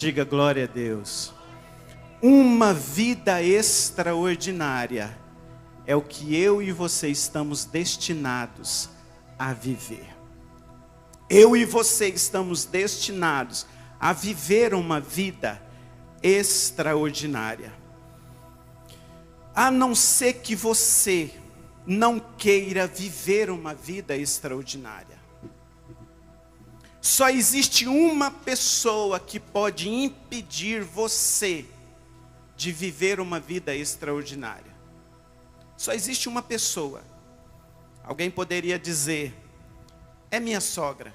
Diga glória a Deus. Uma vida extraordinária é o que eu e você estamos destinados a viver. Eu e você estamos destinados a viver uma vida extraordinária. A não ser que você não queira viver uma vida extraordinária. Só existe uma pessoa que pode impedir você de viver uma vida extraordinária. Só existe uma pessoa. Alguém poderia dizer, é minha sogra.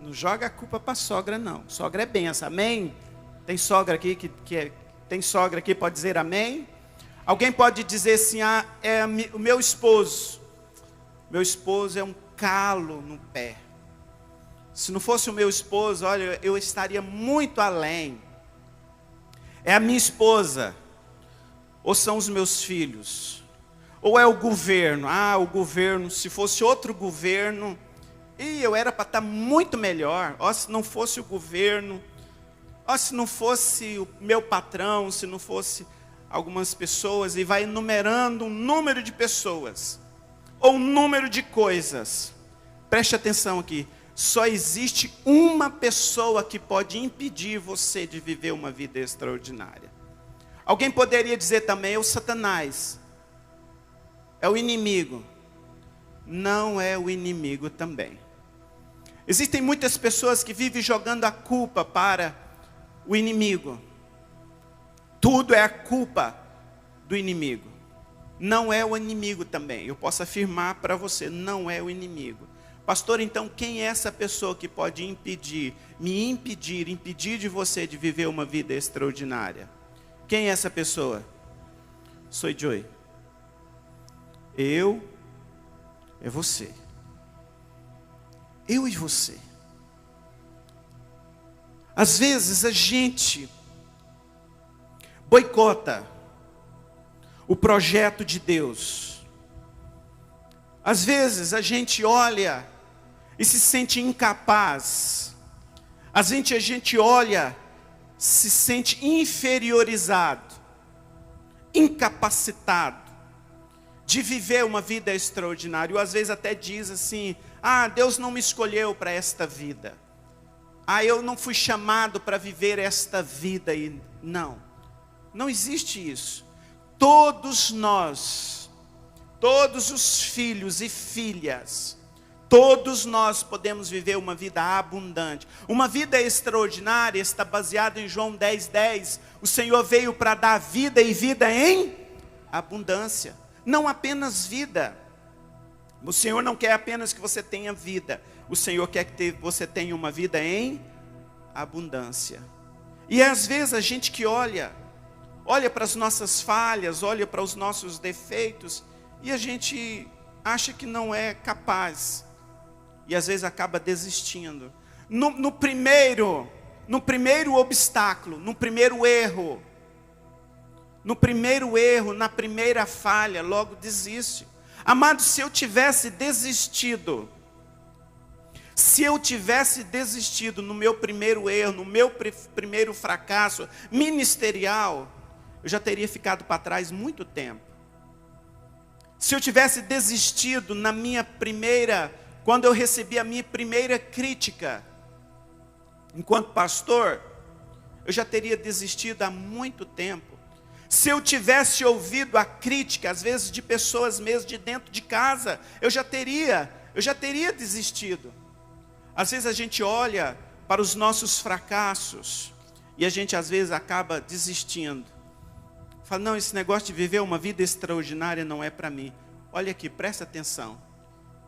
Não joga a culpa para a sogra, não. Sogra é benção, amém? Tem sogra aqui tem sogra aqui, pode dizer amém? Alguém pode dizer assim, é o meu esposo. Meu esposo é um calo no pé. Se não fosse o meu esposo, olha, eu estaria muito além. É a minha esposa, ou são os meus filhos, ou é o governo. O governo, se fosse outro governo, eu era para estar muito melhor. Se não fosse o governo, se não fosse o meu patrão, se não fosse algumas pessoas, e vai enumerando um número de pessoas, ou um número de coisas. Preste atenção aqui. Só existe uma pessoa que pode impedir você de viver uma vida extraordinária. Alguém poderia dizer também, é o Satanás. É o inimigo. Não é o inimigo também. Existem muitas pessoas que vivem jogando a culpa para o inimigo. Tudo é a culpa do inimigo. Não é o inimigo também. Eu posso afirmar para você, não é o inimigo. Pastor, então quem é essa pessoa que pode impedir de você de viver uma vida extraordinária? Quem é essa pessoa? Sou eu. É você. Eu e você. Às vezes a gente boicota o projeto de Deus. Às vezes a gente olha e se sente incapaz. Às vezes a gente olha, se sente inferiorizado, incapacitado de viver uma vida extraordinária. Ou às vezes até diz assim, Deus não me escolheu para esta vida. Eu não fui chamado para viver esta vida. Não existe isso. Todos nós, todos os filhos e filhas, todos nós podemos viver uma vida abundante. Uma vida extraordinária está baseada em João 10:10. O Senhor veio para dar vida e vida em abundância. Não apenas vida. O Senhor não quer apenas que você tenha vida. O Senhor quer que você tenha uma vida em abundância. E às vezes a gente que olha para as nossas falhas, olha para os nossos defeitos, e a gente acha que não é capaz. E às vezes acaba desistindo. No primeiro obstáculo, no primeiro erro, na primeira falha, logo desiste. Amado, se eu tivesse desistido no meu primeiro erro, no meu primeiro fracasso ministerial, eu já teria ficado para trás muito tempo. Se eu tivesse desistido quando eu recebi a minha primeira crítica, enquanto pastor, eu já teria desistido há muito tempo. Se eu tivesse ouvido a crítica, às vezes de pessoas mesmo de dentro de casa, eu já teria desistido. Às vezes a gente olha para os nossos fracassos, e a gente às vezes acaba desistindo. Fala, não, esse negócio de viver uma vida extraordinária não é para mim. Olha aqui, presta atenção.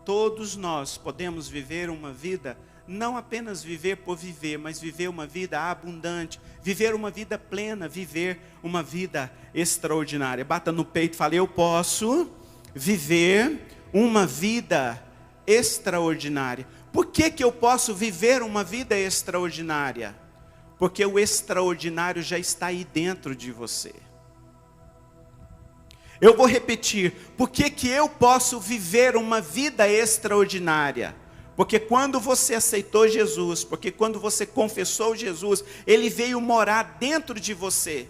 Todos nós podemos viver uma vida, não apenas viver por viver, mas viver uma vida abundante, viver uma vida plena, viver uma vida extraordinária. Bata no peito e fala, eu posso viver uma vida extraordinária. Por que eu posso viver uma vida extraordinária? Porque o extraordinário já está aí dentro de você. Eu vou repetir, por que eu posso viver uma vida extraordinária? Porque quando você aceitou Jesus, porque quando você confessou Jesus, Ele veio morar dentro de você.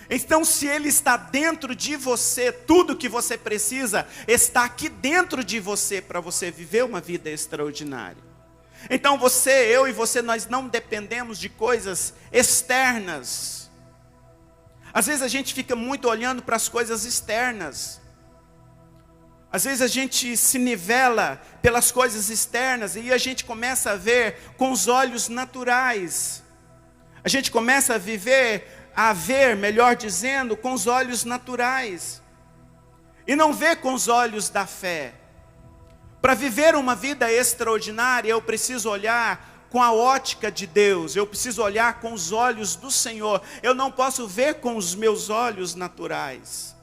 Então, se Ele está dentro de você, tudo que você precisa está aqui dentro de você para você viver uma vida extraordinária. Então eu e você, nós não dependemos de coisas externas. Às vezes a gente fica muito olhando para as coisas externas. Às vezes a gente se nivela pelas coisas externas e a gente começa a ver com os olhos naturais. A gente começa a ver, melhor dizendo, com os olhos naturais. E não vê com os olhos da fé. Para viver uma vida extraordinária, eu preciso olhar com a ótica de Deus. Eu preciso olhar com os olhos do Senhor. Eu não posso ver com os meus olhos naturais.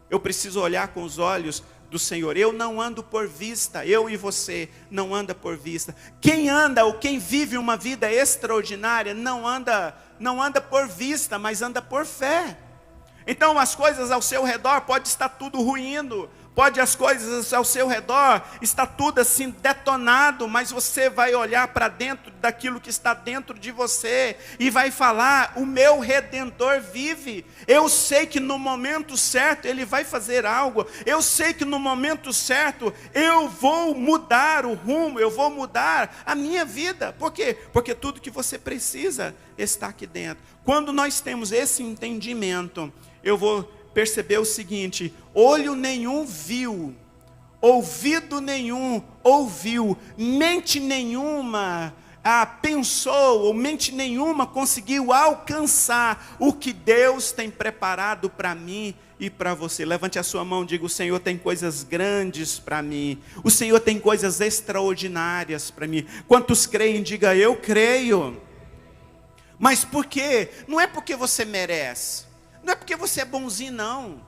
Eu preciso olhar com os olhos do Senhor. Eu não ando por vista, eu e você não anda por vista. Quem anda ou quem vive uma vida extraordinária não anda por vista, mas anda por fé. Então as coisas ao seu redor pode estar tudo ruindo, pode as coisas ao seu redor estar tudo assim detonado, mas você vai olhar para dentro daquilo que está dentro de você e vai falar: o meu Redentor vive. Eu sei que no momento certo Ele vai fazer algo. Eu sei que no momento certo eu vou mudar o rumo, eu vou mudar a minha vida. Por quê? Porque tudo que você precisa está aqui dentro. Quando nós temos esse entendimento, eu vou perceber o seguinte: olho nenhum viu, ouvido nenhum ouviu, mente nenhuma pensou, ou mente nenhuma conseguiu alcançar o que Deus tem preparado para mim e para você. Levante a sua mão e diga: o Senhor tem coisas grandes para mim, o Senhor tem coisas extraordinárias para mim. Quantos creem? Diga: eu creio. Mas por quê? Não é porque você merece, não é porque você é bonzinho, não.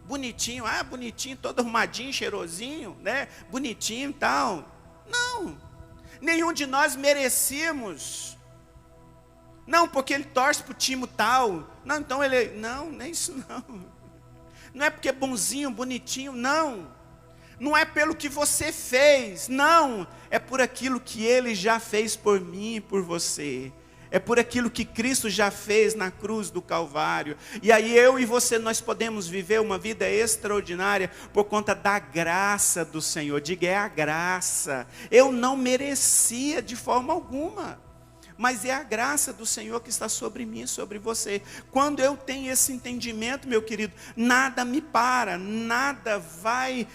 Bonitinho, bonitinho, todo arrumadinho, cheirosinho, né? Bonitinho e tal. Não, nenhum de nós merecíamos. Não, porque ele torce para o time tal. Não, então ele... Não, nem isso não. Não é porque é bonzinho, bonitinho, não. Não é pelo que você fez, não. É por aquilo que Ele já fez por mim e por você. É por aquilo que Cristo já fez na cruz do Calvário. E aí eu e você, nós podemos viver uma vida extraordinária por conta da graça do Senhor. Diga: é a graça. Eu não merecia de forma alguma, mas é a graça do Senhor que está sobre mim, sobre você. Quando eu tenho esse entendimento, meu querido, nada me para, nada vai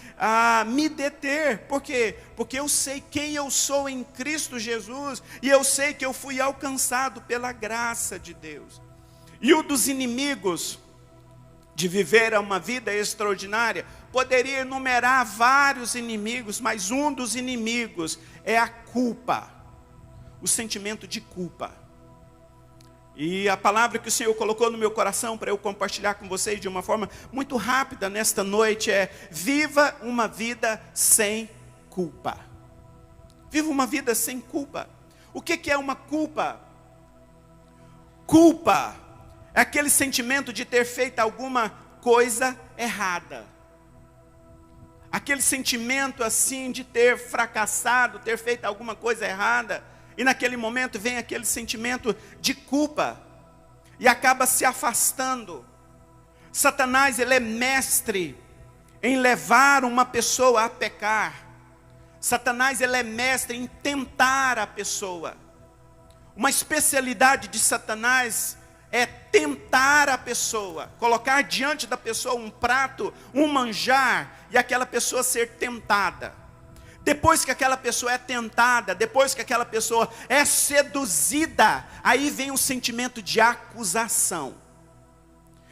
me deter. Por quê? Porque eu sei quem eu sou em Cristo Jesus, e eu sei que eu fui alcançado pela graça de Deus. E um dos inimigos de viver uma vida extraordinária, poderia enumerar vários inimigos, mas um dos inimigos é a culpa. O sentimento de culpa. E a palavra que o Senhor colocou no meu coração para eu compartilhar com vocês de uma forma muito rápida nesta noite é: viva uma vida sem culpa. Viva uma vida sem culpa. O que é uma culpa? Culpa é aquele sentimento de ter feito alguma coisa errada. Aquele sentimento assim de ter fracassado, ter feito alguma coisa errada. E naquele momento vem aquele sentimento de culpa e acaba se afastando. Satanás, ele é mestre em levar uma pessoa a pecar. Satanás, ele é mestre em tentar a pessoa. Uma especialidade de Satanás é tentar a pessoa, colocar diante da pessoa um prato, um manjar, e aquela pessoa ser tentada. Depois que aquela pessoa é tentada, depois que aquela pessoa é seduzida, aí vem um sentimento de acusação.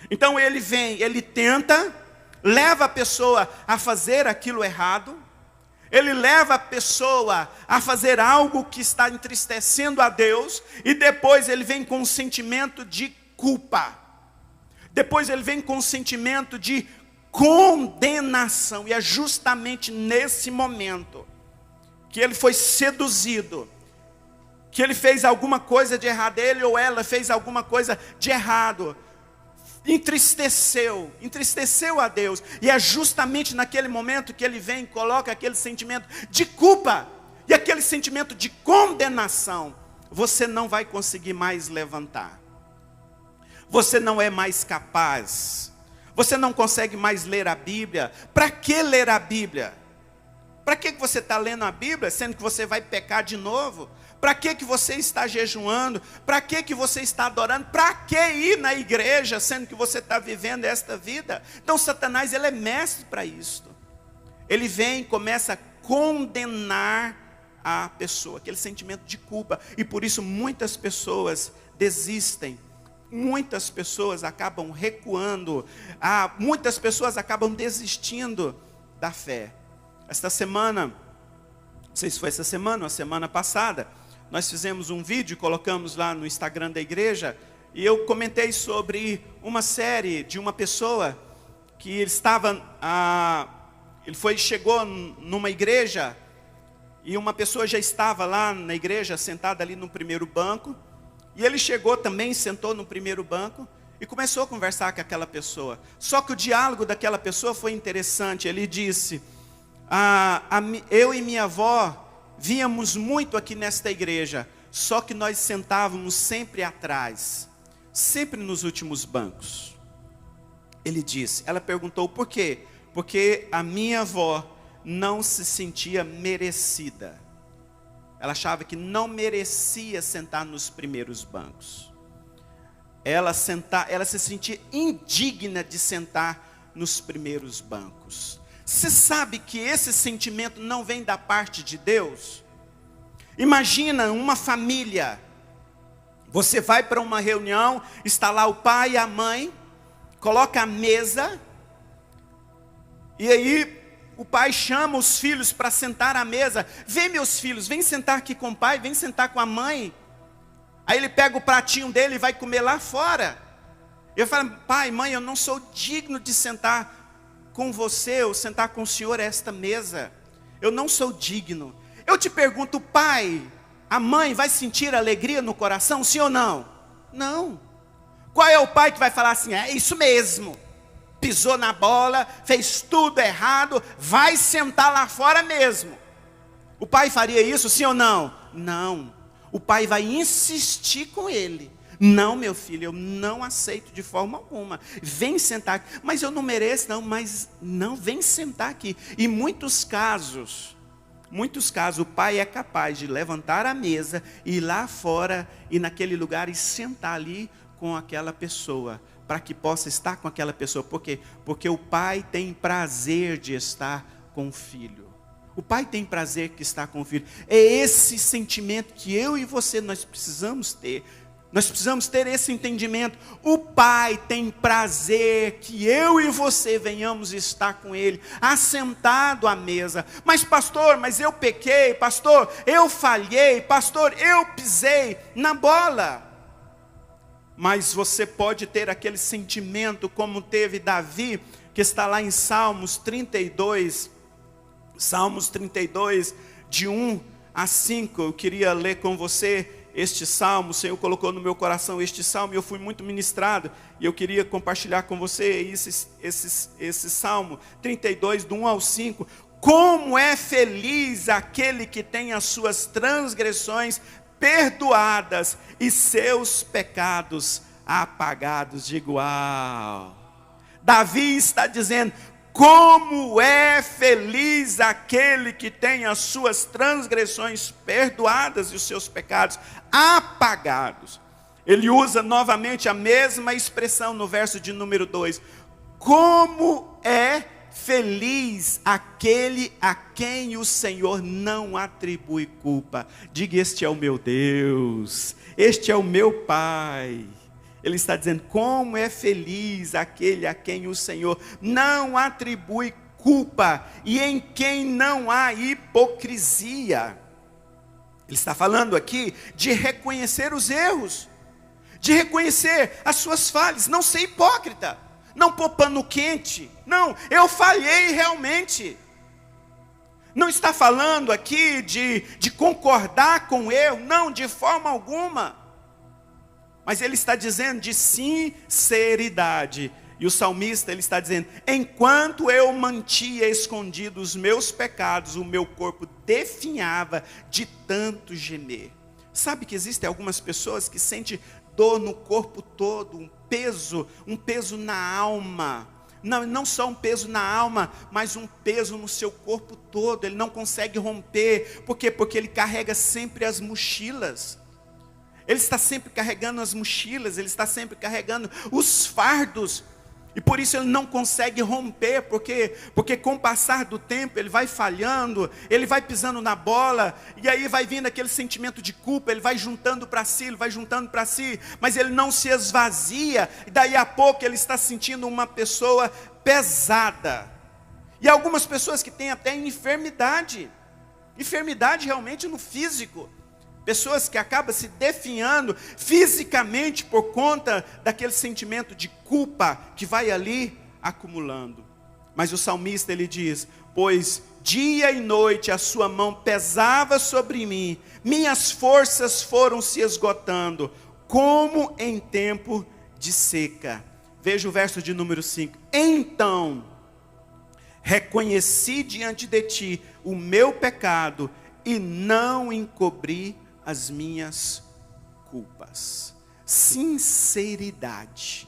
Então ele tenta, leva a pessoa a fazer aquilo errado, ele leva a pessoa a fazer algo que está entristecendo a Deus, e depois ele vem com um sentimento de culpa. Depois ele vem com um sentimento de condenação. E é justamente nesse momento que ele foi seduzido, que ele fez alguma coisa de errado, ele ou ela fez alguma coisa de errado, entristeceu a Deus. E é justamente naquele momento que ele vem e coloca aquele sentimento de culpa, e aquele sentimento de condenação, você não vai conseguir mais levantar. Você não é mais capaz. Você não consegue mais ler a Bíblia. Para que ler a Bíblia? Para que você está lendo a Bíblia, sendo que você vai pecar de novo? Para que você está jejuando? Para que você está adorando? Para que ir na igreja, sendo que você está vivendo esta vida? Então Satanás, ele é mestre para isso. Ele vem e começa a condenar a pessoa, aquele sentimento de culpa. E por isso muitas pessoas desistem. Muitas pessoas acabam recuando. Muitas pessoas acabam desistindo da fé. Esta semana, não sei se foi essa semana ou a semana passada, nós fizemos um vídeo, colocamos lá no Instagram da igreja, e eu comentei sobre uma série de uma pessoa que ele chegou numa igreja, e uma pessoa já estava lá na igreja, sentada ali no primeiro banco, e ele chegou também, sentou no primeiro banco, e começou a conversar com aquela pessoa. Só que o diálogo daquela pessoa foi interessante. Ele disse: eu e minha avó víamos muito aqui nesta igreja, só que nós sentávamos sempre atrás, sempre nos últimos bancos. Ele disse, ela perguntou por quê? Porque a minha avó não se sentia merecida. Ela achava que não merecia sentar nos primeiros bancos. Ela se sentia indigna de sentar nos primeiros bancos. Você sabe que esse sentimento não vem da parte de Deus? Imagina uma família. Você vai para uma reunião, está lá o pai e a mãe, coloca a mesa, e aí o pai chama os filhos para sentar à mesa. Vem, meus filhos, vem sentar aqui com o pai, vem sentar com a mãe. Aí ele pega o pratinho dele e vai comer lá fora. Eu falo, pai, mãe, eu não sou digno de sentar com você, ou sentar com o senhor a esta mesa. Eu não sou digno. Eu te pergunto, pai, a mãe vai sentir alegria no coração, sim ou não? Não. Qual é o pai que vai falar assim, é isso mesmo, pisou na bola, fez tudo errado, vai sentar lá fora mesmo? O pai faria isso, sim ou não? Não. O pai vai insistir com ele. Não, meu filho, eu não aceito de forma alguma. Vem sentar aqui. Mas eu não mereço, não. Mas não, vem sentar aqui. Em muitos casos, o pai é capaz de levantar a mesa, ir lá fora, ir naquele lugar e sentar ali com aquela pessoa, para que possa estar com aquela pessoa. Por quê? Porque o pai tem prazer de estar com o filho. O pai tem prazer que está com o filho. É esse sentimento que eu e você, nós precisamos ter. Nós precisamos ter esse entendimento. O pai tem prazer que eu e você venhamos estar com ele, assentado à mesa. Mas pastor, mas eu pequei, pastor, eu falhei, pastor, eu pisei na bola. Mas você pode ter aquele sentimento como teve Davi, que está lá em Salmos 32, de 1 a 5, eu queria ler com você este salmo. O Senhor colocou no meu coração este salmo, e eu fui muito ministrado, e eu queria compartilhar com você esse salmo 32, do 1 ao 5. Como é feliz aquele que tem as suas transgressões perdoadas e seus pecados apagados. Digo, uau! Davi está dizendo, como é feliz aquele que tem as suas transgressões perdoadas e os seus pecados apagados. Ele usa novamente a mesma expressão no verso de número 2. Como é feliz aquele a quem o Senhor não atribui culpa. Diga, este é o meu Deus, este é o meu Pai. Ele está dizendo, como é feliz aquele a quem o Senhor não atribui culpa e em quem não há hipocrisia. Ele está falando aqui de reconhecer os erros, de reconhecer as suas falhas, não ser hipócrita, não pôr pano quente. Não, eu falhei realmente. Não está falando aqui de concordar com o erro, não, de forma alguma. Mas ele está dizendo de sinceridade. E o salmista, ele está dizendo: enquanto eu mantinha escondidos os meus pecados, o meu corpo definhava de tanto gemer. Sabe que existem algumas pessoas que sentem dor no corpo todo, um peso na alma. Não só um peso na alma, mas um peso no seu corpo todo. Ele não consegue romper. Por quê? Porque ele carrega sempre as mochilas. Ele está sempre carregando as mochilas, ele está sempre carregando os fardos. E por isso ele não consegue romper, porque com o passar do tempo ele vai falhando, ele vai pisando na bola, e aí vai vindo aquele sentimento de culpa, ele vai juntando para si, mas ele não se esvazia, e daí a pouco ele está sentindo uma pessoa pesada. E algumas pessoas que têm até enfermidade realmente no físico. Pessoas que acabam se definhando fisicamente por conta daquele sentimento de culpa que vai ali acumulando. Mas o salmista, ele diz: pois dia e noite a sua mão pesava sobre mim, minhas forças foram se esgotando, como em tempo de seca. Veja o verso de número 5. Então reconheci diante de ti o meu pecado e não encobri as minhas culpas. Sinceridade.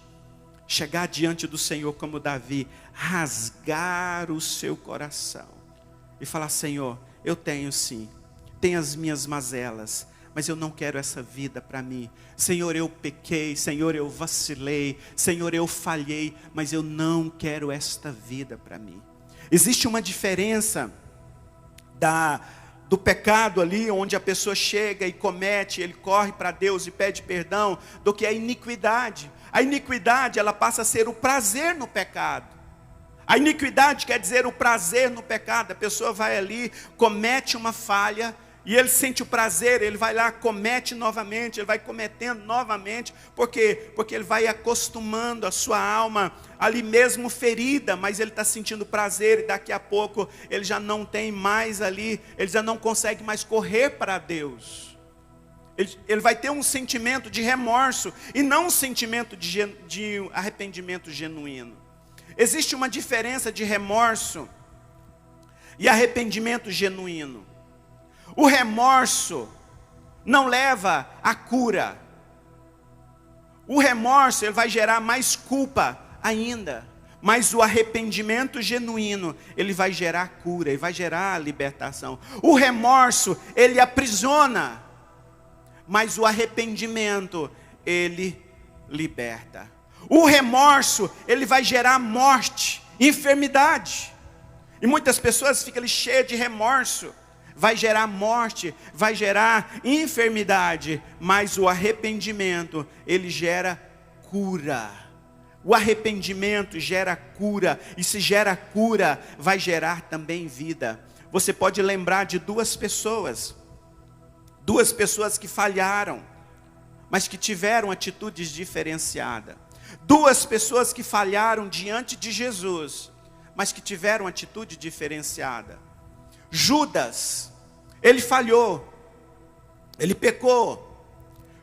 Chegar diante do Senhor como Davi, rasgar o seu coração e falar: Senhor, eu tenho sim, tenho as minhas mazelas, mas eu não quero essa vida para mim. Senhor, eu pequei, Senhor, eu vacilei, Senhor, eu falhei, mas eu não quero esta vida para mim. Existe uma diferença do pecado ali, onde a pessoa chega e comete, ele corre para Deus e pede perdão, do que a iniquidade. A iniquidade, ela passa a ser o prazer no pecado. A iniquidade quer dizer o prazer no pecado. A pessoa vai ali, comete uma falha, e ele sente o prazer, ele vai lá, comete novamente, ele vai cometendo novamente. Por quê? Porque ele vai acostumando a sua alma, ali mesmo ferida, mas ele está sentindo prazer, e daqui a pouco ele já não tem mais ali, ele já não consegue mais correr para Deus. Ele vai ter um sentimento de remorso, e não um sentimento de arrependimento genuíno. Existe uma diferença de remorso e arrependimento genuíno. O remorso não leva à cura. O remorso, ele vai gerar mais culpa ainda. Mas o arrependimento genuíno, ele vai gerar cura, ele vai gerar libertação. O remorso, ele aprisiona. Mas o arrependimento, ele liberta. O remorso, ele vai gerar morte, enfermidade. E muitas pessoas ficam ali cheias de remorso. Vai gerar morte, vai gerar enfermidade, mas o arrependimento, ele gera cura. O arrependimento gera cura, e se gera cura, vai gerar também vida. Você pode lembrar de duas pessoas que falharam, mas que tiveram atitudes diferenciadas. Duas pessoas que falharam diante de Jesus, mas que tiveram atitude diferenciada. Judas, ele falhou, ele pecou.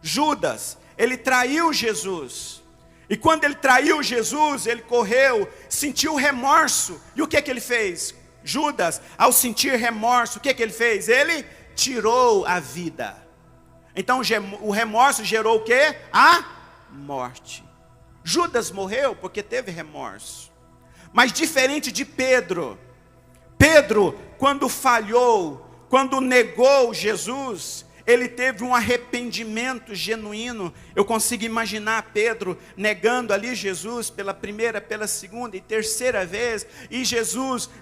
Judas, ele traiu Jesus. E quando ele traiu Jesus, ele correu, sentiu remorso. E o que ele fez? Judas, ao sentir remorso, o que ele fez? Ele tirou a vida. Então o remorso gerou o quê? A morte. Judas morreu porque teve remorso. Mas diferente de Pedro, quando falhou, quando negou Jesus, ele teve um arrependimento genuíno. Eu consigo imaginar Pedro negando ali Jesus pela primeira, pela segunda e terceira vez, e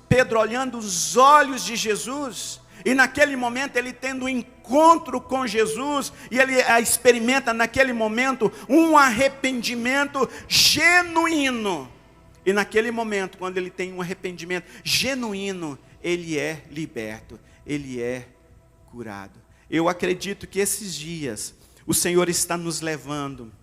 Pedro olhando os olhos de Jesus, e naquele momento ele tendo um encontro com Jesus, e ele experimenta naquele momento um arrependimento genuíno. E naquele momento, quando ele tem um arrependimento genuíno, ele é liberto, ele é curado. Eu acredito que esses dias, o Senhor está nos levando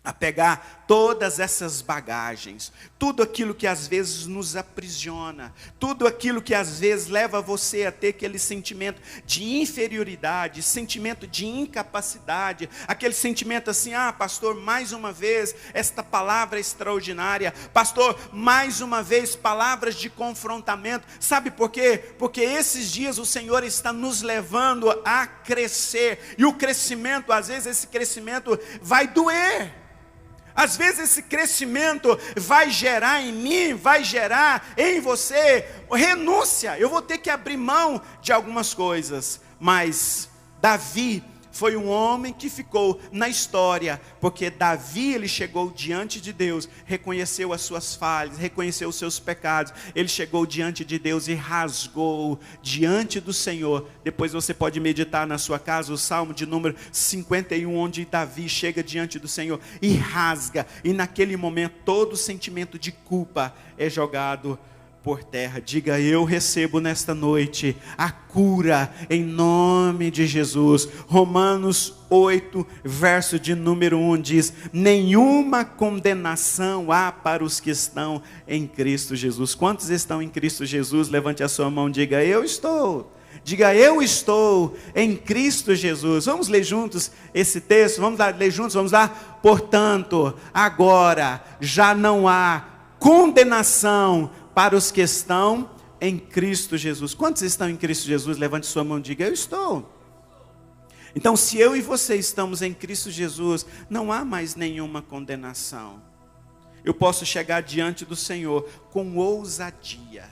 a pegar todas essas bagagens, tudo aquilo que às vezes nos aprisiona, tudo aquilo que às vezes leva você a ter aquele sentimento de inferioridade, sentimento de incapacidade, aquele sentimento assim, pastor, mais uma vez, esta palavra extraordinária, pastor, mais uma vez, palavras de confrontamento, sabe por quê? Porque esses dias o Senhor está nos levando a crescer, e o crescimento, às vezes esse crescimento vai doer, às vezes esse crescimento vai gerar em mim, vai gerar em você renúncia. Eu vou ter que abrir mão de algumas coisas. Mas Davi foi um homem que ficou na história, porque Davi, ele chegou diante de Deus, reconheceu as suas falhas, reconheceu os seus pecados, ele chegou diante de Deus e rasgou diante do Senhor. Depois você pode meditar na sua casa o Salmo de número 51, onde Davi chega diante do Senhor e rasga, e naquele momento todo sentimento de culpa é jogado por terra. Diga: eu recebo nesta noite a cura em nome de Jesus. Romanos 8, verso de número 1 diz: nenhuma condenação há para os que estão em Cristo Jesus. Quantos estão em Cristo Jesus? Levante a sua mão, diga: eu estou. Diga: eu estou em Cristo Jesus. Vamos ler juntos esse texto? Vamos lá, ler juntos, vamos lá? Portanto, agora já não há condenação para os que estão em Cristo Jesus. Quantos estão em Cristo Jesus? Levante sua mão e diga: eu estou. Então, se eu e você estamos em Cristo Jesus, não há mais nenhuma condenação. Eu posso chegar diante do Senhor com ousadia,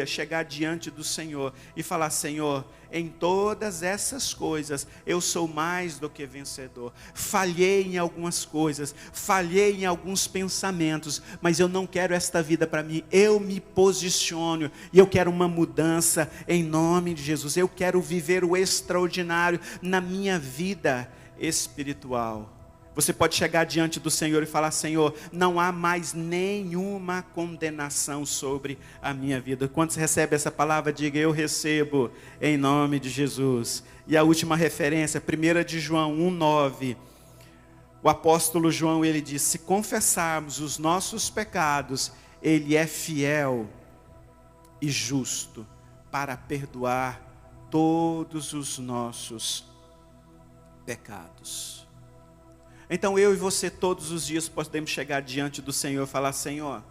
chegar diante do Senhor e falar: Senhor, em todas essas coisas, eu sou mais do que vencedor. Falhei em algumas coisas, falhei em alguns pensamentos, mas eu não quero esta vida para mim. Eu me posiciono e eu quero uma mudança em nome de Jesus. Eu quero viver o extraordinário na minha vida espiritual. Você pode chegar diante do Senhor e falar: Senhor, não há mais nenhuma condenação sobre a minha vida. Quantos recebem essa palavra? Diga: eu recebo em nome de Jesus. E a última referência, 1 de João 1,9. O apóstolo João, ele diz: se confessarmos os nossos pecados, Ele é fiel e justo para perdoar todos os nossos pecados. Então eu e você todos os dias podemos chegar diante do Senhor e falar: Senhor,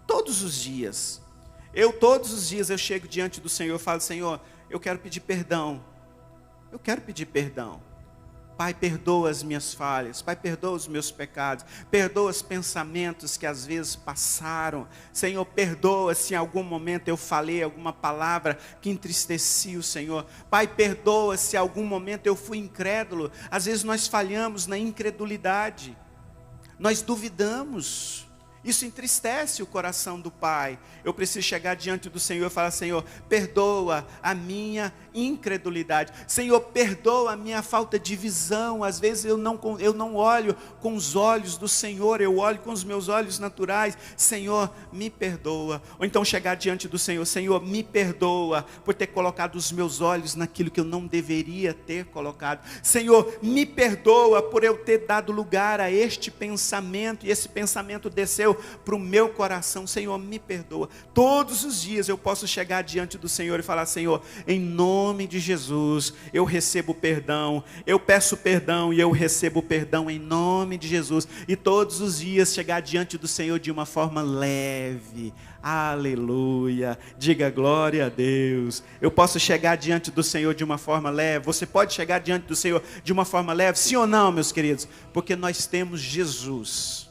todos os dias eu chego diante do Senhor e falo: Senhor, eu quero pedir perdão, Pai, perdoa as minhas falhas, Pai, perdoa os meus pecados, perdoa os pensamentos que às vezes passaram, Senhor, perdoa se em algum momento eu falei alguma palavra que entristeci o Senhor, Pai, perdoa se em algum momento eu fui incrédulo. Às vezes nós falhamos na incredulidade, nós duvidamos, isso entristece o coração do Pai. Eu preciso chegar diante do Senhor e falar: Senhor, perdoa a minha incredulidade, Senhor, perdoa a minha falta de visão. Às vezes eu não olho com os olhos do Senhor, eu olho com os meus olhos naturais. Senhor, me perdoa. Ou então chegar diante do Senhor: Senhor, me perdoa por ter colocado os meus olhos naquilo que eu não deveria ter colocado. Senhor, me perdoa por eu ter dado lugar a este pensamento, e esse pensamento desceu para o meu coração. Senhor, me perdoa. Todos os dias eu posso chegar diante do Senhor e falar: Senhor, em nome de Jesus, eu recebo perdão, eu peço perdão e eu recebo perdão em nome de Jesus. E todos os dias chegar diante do Senhor de uma forma leve. Aleluia, diga glória a Deus. Eu posso chegar diante do Senhor de uma forma leve. Você pode chegar diante do Senhor de uma forma leve? Sim ou não, meus queridos? Porque nós temos Jesus.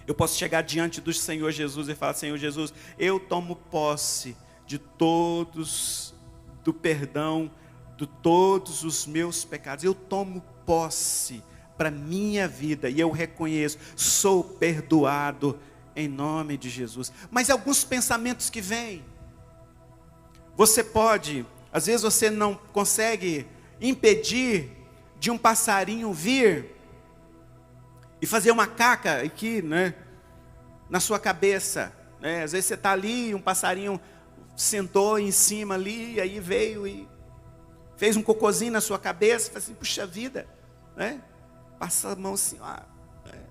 Eu posso chegar diante do Senhor Jesus e falar: Senhor Jesus, eu tomo posse de todos, do perdão de todos os meus pecados. Eu tomo posse para minha vida e eu reconheço, sou perdoado em nome de Jesus. Mas alguns pensamentos que vêm, você pode, às vezes você não consegue impedir de um passarinho vir e fazer uma caca aqui, né, na sua cabeça, né? Às vezes você está ali, um passarinho sentou em cima ali, e aí veio e fez um cocôzinho na sua cabeça, fala assim: puxa vida, né? passa a mão assim,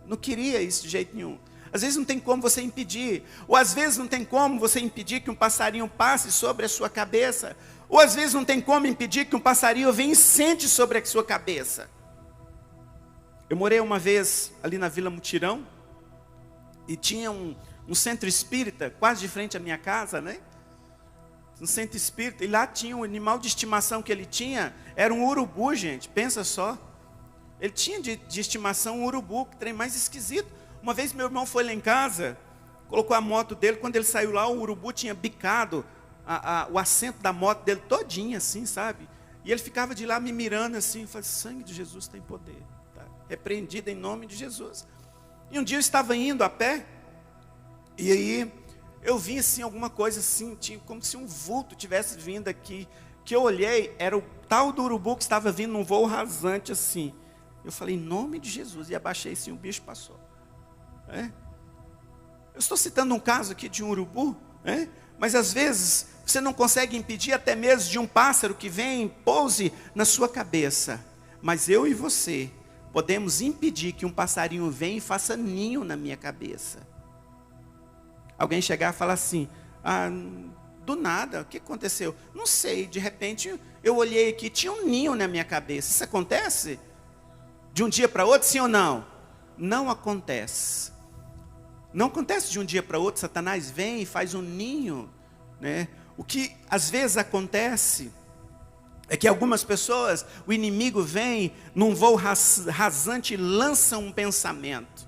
não queria isso de jeito nenhum. Às vezes não tem como você impedir, ou às vezes não tem como você impedir que um passarinho passe sobre a sua cabeça, ou às vezes não tem como impedir que um passarinho venha e sente sobre a sua cabeça. Eu morei uma vez ali na Vila Mutirão, e tinha um centro espírita, quase de frente à minha casa, né? Um centro espírita, e lá tinha um animal de estimação que ele tinha, era um urubu, gente, pensa só. Ele tinha de estimação um urubu, que trem mais esquisito. Uma vez meu irmão foi lá em casa, colocou a moto dele, quando ele saiu lá, o urubu tinha bicado o assento da moto dele todinho, assim, sabe? E ele ficava de lá me mirando assim, falei, sangue de Jesus tem poder, tá? Repreendido em nome de Jesus. E um dia eu estava indo a pé, e aí eu vi assim alguma coisa assim, como se um vulto tivesse vindo aqui, que eu olhei, era o tal do urubu que estava vindo num voo rasante assim. Eu falei, em nome de Jesus, e abaixei assim, o bicho passou. Eu estou citando um caso aqui de um urubu, mas às vezes você não consegue impedir até mesmo de um pássaro que vem e pouse na sua cabeça. Mas eu e você podemos impedir que um passarinho venha e faça ninho na minha cabeça. Alguém chegar e falar assim, do nada, o que aconteceu? Não sei, de repente eu olhei aqui, tinha um ninho na minha cabeça. Isso acontece? De um dia para outro, sim ou não? Não acontece. Não acontece de um dia para outro, Satanás vem e faz um ninho, né? O que às vezes acontece é que algumas pessoas, o inimigo vem num voo rasante e lança um pensamento.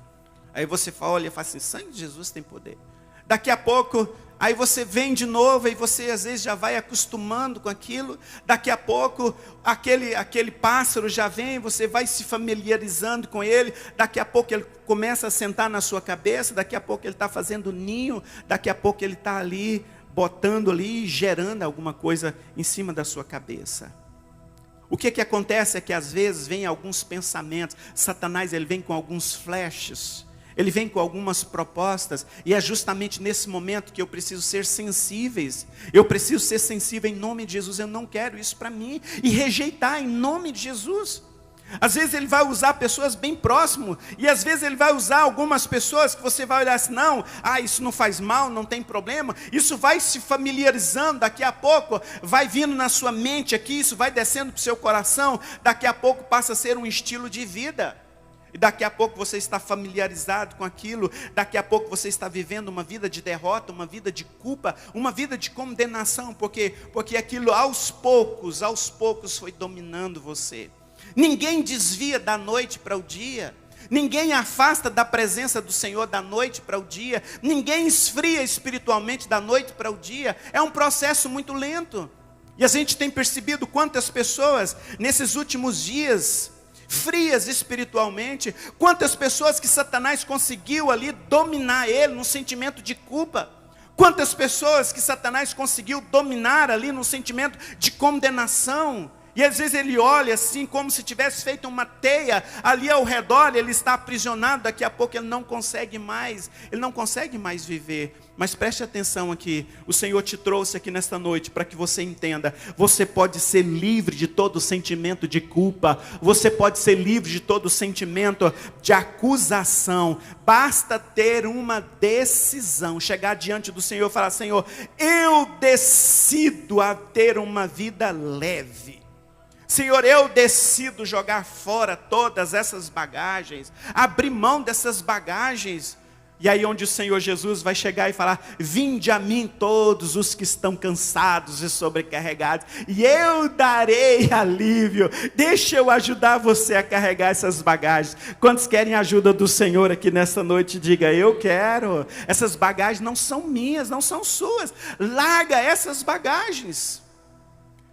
Aí você olha e fala assim, sangue de Jesus tem poder. Daqui a pouco, aí você vem de novo, e você às vezes já vai acostumando com aquilo. Daqui a pouco, aquele pássaro já vem, você vai se familiarizando com ele. Daqui a pouco ele começa a sentar na sua cabeça, daqui a pouco ele está fazendo ninho, daqui a pouco ele está ali, botando ali, gerando alguma coisa em cima da sua cabeça. O que acontece é que às vezes vem alguns pensamentos, Satanás ele vem com alguns flashes, ele vem com algumas propostas, e é justamente nesse momento que eu preciso ser sensíveis. Eu preciso ser sensível em nome de Jesus. Eu não quero isso para mim, e rejeitar em nome de Jesus. Às vezes ele vai usar pessoas bem próximas, e às vezes ele vai usar algumas pessoas que você vai olhar assim, não, isso não faz mal, não tem problema. Isso vai se familiarizando, daqui a pouco vai vindo na sua mente aqui, isso vai descendo para o seu coração, daqui a pouco passa a ser um estilo de vida. E daqui a pouco você está familiarizado com aquilo, daqui a pouco você está vivendo uma vida de derrota, uma vida de culpa, uma vida de condenação, porque aquilo aos poucos foi dominando você. Ninguém desvia da noite para o dia, ninguém afasta da presença do Senhor da noite para o dia, ninguém esfria espiritualmente da noite para o dia, é um processo muito lento. E a gente tem percebido quantas pessoas nesses últimos dias frias espiritualmente, quantas pessoas que Satanás conseguiu ali dominar ele num sentimento de culpa, quantas pessoas que Satanás conseguiu dominar ali num sentimento de condenação, e às vezes ele olha assim como se tivesse feito uma teia ali ao redor, ele está aprisionado, daqui a pouco ele não consegue mais viver. Mas preste atenção aqui, o Senhor te trouxe aqui nesta noite para que você entenda, você pode ser livre de todo sentimento de culpa, você pode ser livre de todo sentimento de acusação, basta ter uma decisão, chegar diante do Senhor e falar, Senhor, eu decido a ter uma vida leve. Senhor, eu decido jogar fora todas essas bagagens, abrir mão dessas bagagens. E aí onde o Senhor Jesus vai chegar e falar, vinde a mim todos os que estão cansados e sobrecarregados, e eu darei alívio. Deixa eu ajudar você a carregar essas bagagens. Quantos querem a ajuda do Senhor aqui nessa noite? Diga, eu quero. Essas bagagens não são minhas, não são suas. Larga essas bagagens.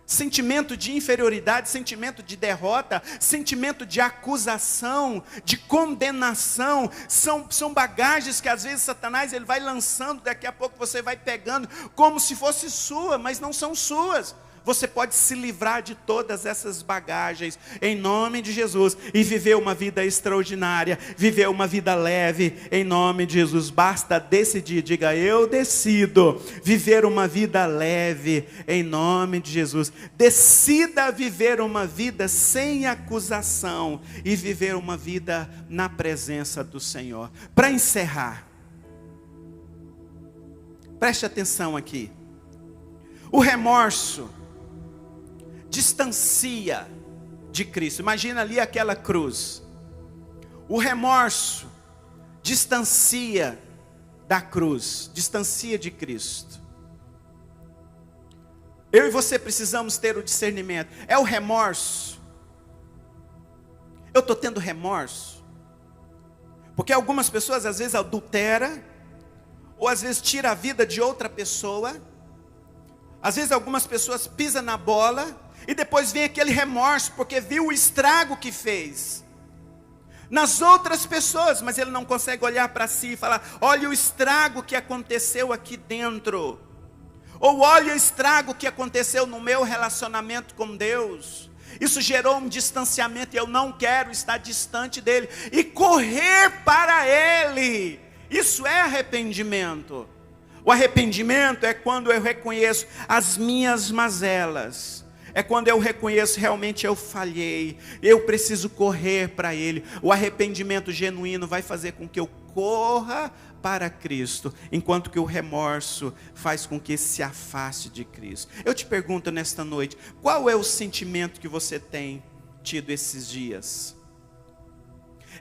Sentimento de inferioridade, sentimento de derrota, sentimento de acusação, de condenação, são bagagens que às vezes Satanás ele vai lançando, daqui a pouco você vai pegando como se fosse sua, mas não são suas. você pode se livrar de todas essas bagagens, em nome de Jesus, e viver uma vida extraordinária, viver uma vida leve, em nome de Jesus. Basta decidir, diga: eu decido viver uma vida leve, em nome de Jesus. Decida viver uma vida sem acusação, e viver uma vida na presença do Senhor. Para encerrar, preste atenção aqui. O remorso distancia de Cristo. Imagina ali aquela cruz. O remorso distancia da cruz, distancia de Cristo. Eu e você precisamos ter o discernimento. É o remorso. Eu estou tendo remorso. Porque algumas pessoas às vezes adulteram, ou às vezes tira a vida de outra pessoa. Às vezes algumas pessoas pisam na bola, e depois vem aquele remorso, porque viu o estrago que fez nas outras pessoas, mas ele não consegue olhar para si e falar: olha o estrago que aconteceu aqui dentro, ou olha o estrago que aconteceu no meu relacionamento com Deus. Isso gerou um distanciamento, e eu não quero estar distante dele, e correr para ele. Isso é arrependimento. O arrependimento é quando eu reconheço as minhas mazelas. É quando eu reconheço: realmente eu falhei, eu preciso correr para Ele. O arrependimento genuíno vai fazer com que eu corra para Cristo, enquanto que o remorso faz com que se afaste de Cristo. Eu te pergunto nesta noite: qual é o sentimento que você tem tido esses dias?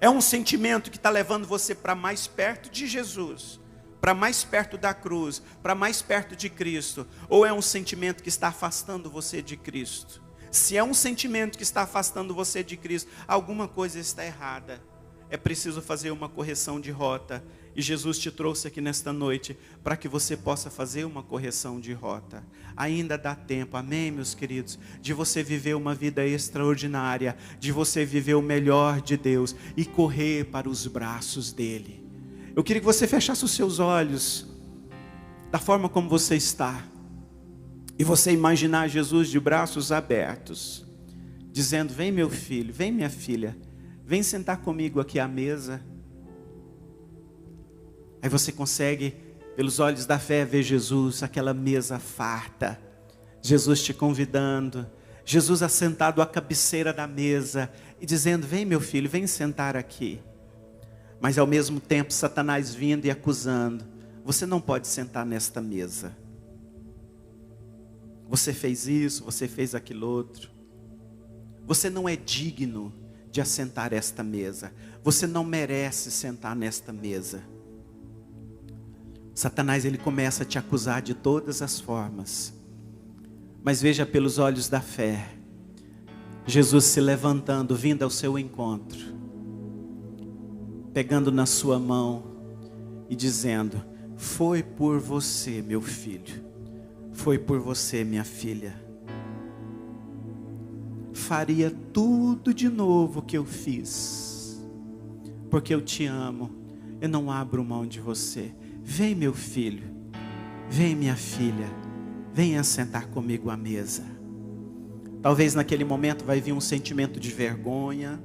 É um sentimento que está levando você para mais perto de Jesus, para mais perto da cruz, para mais perto de Cristo? Ou é um sentimento que está afastando você de Cristo? Se é um sentimento que está afastando você de Cristo, alguma coisa está errada. É preciso fazer uma correção de rota. E Jesus te trouxe aqui nesta noite para que você possa fazer uma correção de rota. Ainda dá tempo, amém, meus queridos, de você viver uma vida extraordinária, de você viver o melhor de Deus e correr para os braços dele. Eu queria que você fechasse os seus olhos, da forma como você está, e você imaginar Jesus de braços abertos, dizendo: vem meu filho, vem minha filha, vem sentar comigo aqui à mesa. Aí você consegue, pelos olhos da fé, ver Jesus, aquela mesa farta, Jesus te convidando, Jesus assentado à cabeceira da mesa, e dizendo: vem meu filho, vem sentar aqui. Mas ao mesmo tempo Satanás vindo e acusando: você não pode sentar nesta mesa. Você fez isso, você fez aquilo outro. Você não é digno de assentar esta mesa. Você não merece sentar nesta mesa. Satanás, ele começa a te acusar de todas as formas. Mas veja pelos olhos da fé, Jesus se levantando, vindo ao seu encontro, pegando na sua mão e dizendo: foi por você, meu filho, foi por você, minha filha. Faria tudo de novo que eu fiz, porque eu te amo, eu não abro mão de você. Vem meu filho, vem minha filha, venha sentar comigo à mesa. Talvez naquele momento vai vir um sentimento de vergonha,